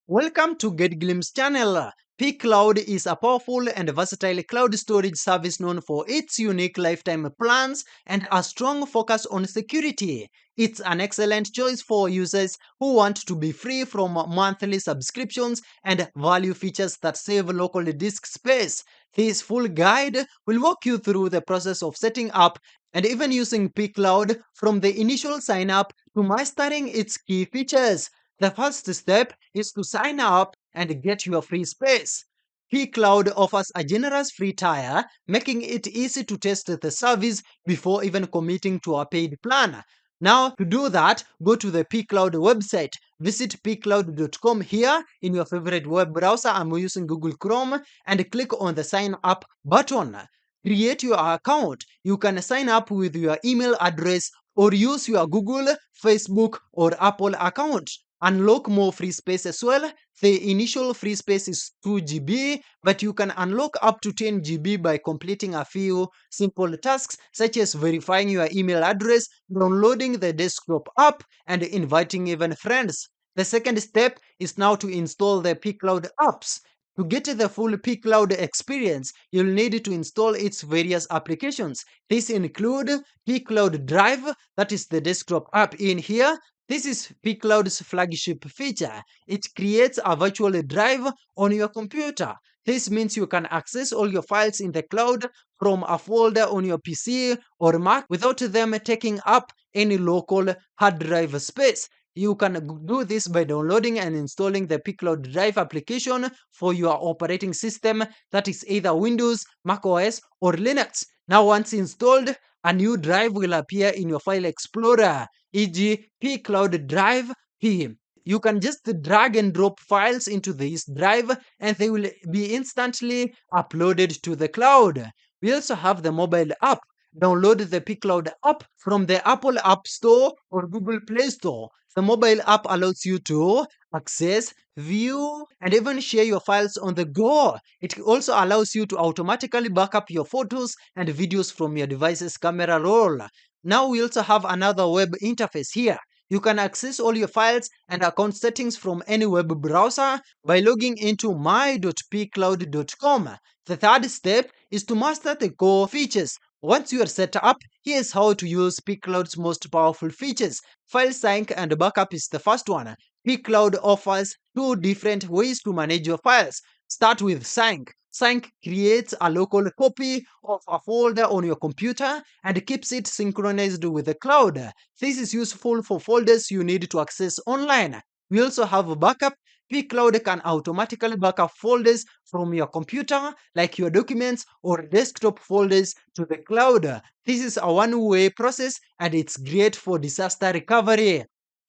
Welcome to Get Glimpse channel. pCloud is a powerful and versatile cloud storage service known for its unique lifetime plans and a strong focus on security. It's an excellent choice for users who want to be free from monthly subscriptions and value features that save local disk space. This full guide will walk you through the process of setting up and even using pCloud from the initial sign up to mastering its key features. The first step is to sign up and get your free space. pCloud offers a generous free tier, making it easy to test the service before even committing to a paid plan. Now, to do that, go to the pCloud website. Visit pcloud.com here in your favorite web browser. I'm using Google Chrome and click on the sign up button. Create your account. You can sign up with your email address or use your Google, Facebook, or Apple account. Unlock more free space as well. The initial free space is 2 GB, but you can unlock up to 10 GB by completing a few simple tasks such as verifying your email address, downloading the desktop app, and inviting even friends. The second step is now to install the pCloud apps. To get the full pCloud experience, you'll need to install its various applications. These include pCloud Drive, that is the desktop app in here. This is pCloud's flagship feature. It creates a virtual drive on your computer. This means you can access all your files in the cloud from a folder on your PC or Mac without them taking up any local hard drive space. You can do this by downloading and installing the pCloud Drive application for your operating system, that is either Windows, Mac OS, or Linux. Now, once installed, a new drive will appear in your file explorer, e.g. pCloud Drive P. You can just drag and drop files into this drive and they will be instantly uploaded to the cloud. We also have the mobile app. Download the pCloud app from the Apple App Store or Google Play Store. The mobile app allows you to access, view, and even share your files on the go. It also allows you to automatically back up your photos and videos from your device's camera roll. Now we also have another web interface here. You can access all your files and account settings from any web browser by logging into my.pcloud.com. The third step is to master the core features. Once you are set up, here's how to use pCloud's most powerful features. File sync and backup is the first one. pCloud offers two different ways to manage your files. Start with sync. Sync creates a local copy of a folder on your computer and keeps it synchronized with the cloud. This is useful for folders you need to access online. We also have backup. pCloud can automatically backup folders from your computer, like your documents or desktop folders, to the cloud. This is a one-way process and it's great for disaster recovery.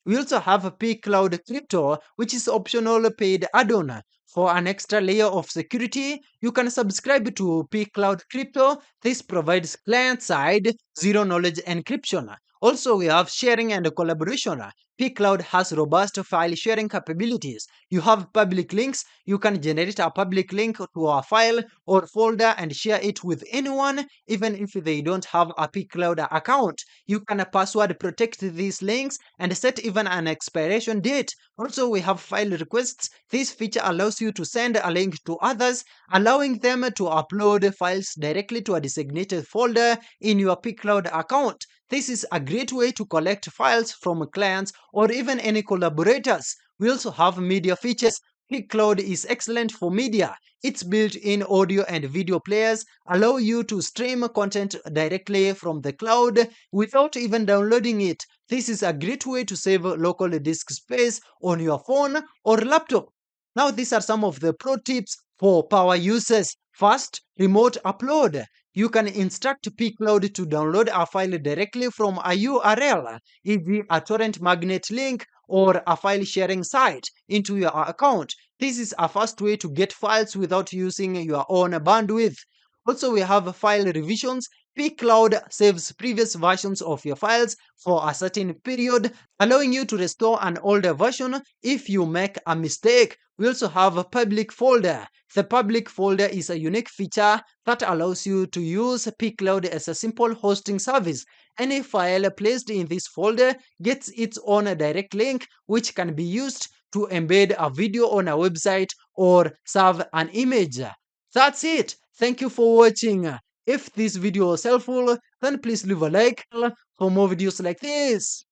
We also have pCloud Crypto, which is optional paid add-on. For an extra layer of security, you can subscribe to pCloud Crypto. This provides client-side zero-knowledge encryption. Also, we have sharing and collaboration. pCloud has robust file sharing capabilities. You have public links. You can generate a public link to a file or folder and share it with anyone, even if they don't have a pCloud account. You can password protect these links and set even an expiration date. Also, we have file requests. This feature allows you to send a link to others, allowing them to upload files directly to a designated folder in your pCloud account. This is a great way to collect files from clients or even any collaborators. We also have media features. pCloud is excellent for media. Its built-in audio and video players allow you to stream content directly from the cloud without even downloading it. This is a great way to save local disk space on your phone or laptop. Now, these are some of the pro tips for power users. First, remote upload. You can instruct pCloud to download a file directly from a URL, e.g. a torrent magnet link or a file sharing site, into your account. This is a fast way to get files without using your own bandwidth. Also, we have file revisions. pCloud saves previous versions of your files for a certain period, allowing you to restore an older version if you make a mistake. We also have a public folder. The public folder is a unique feature that allows you to use pCloud as a simple hosting service. Any file placed in this folder gets its own direct link, which can be used to embed a video on a website or save an image. That's it. Thank you for watching. If this video was helpful, then please leave a like for more videos like this.